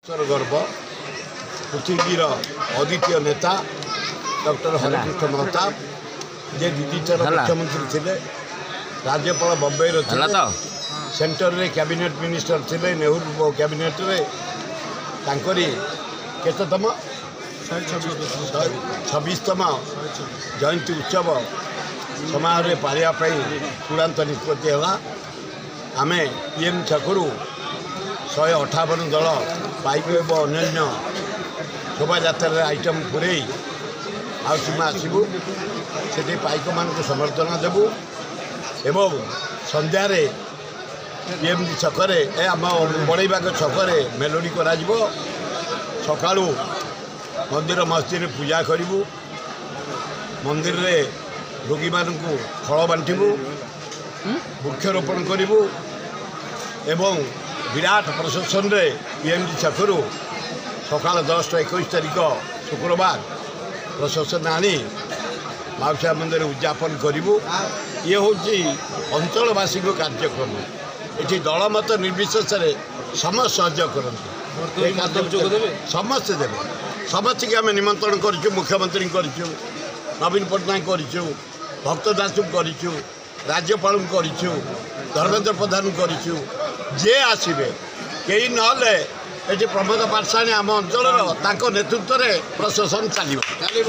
गर्व पृथ्वीर अद्वितीय नेता डॉक्टर हरिकृष्ण महताब जे द्वितीय मुख्यमंत्री थे राज्यपाल बम्बई सेंटर रे कैबिनेट मिनिस्टर थे नेहरू कैबिनेट रे तांकरी केतम 26तम जयंती उत्सव समारोह पारिया चूड़ांत निष्पत्ति है। आम पीएम छकरू 158 दल पाइक एवं अन्य शोभा यात्रा आइटम पूरे आसमा आसबू से पाइक मान समर्थन देवु एवं संध्यार पीएमजी छकरे आम बड़ईबाग छकरे मेलोडी करा सकाळू मंदिर मस्जिद पूजा करूँ मंदिर रे रोगी मानू फल बांटबू वृक्षरोपण करूँ एवं विराट प्रशासन रे पीएमजी छकरू सकाल 10:21 तारिख शुक्रवार प्रशासन आनी माउसा मंदिर उद्यापन करूँ। ये हूँ अंचलवासी कार्यक्रम ये दलमत निर्विशेष समस्त सहयोग करते समस्ते देवे समस्त की आम निमंत्रण करूँ मुख्यमंत्री करूँ नवीन पट्टनायक करूँ भक्त दास करूँ राज्यपाल करूँ धर्मेंद्र प्रधान करूँ जे आसबे कई ना प्रमोद पाठशाणी आम अंचल नेतृत्व में प्रशासन चलो।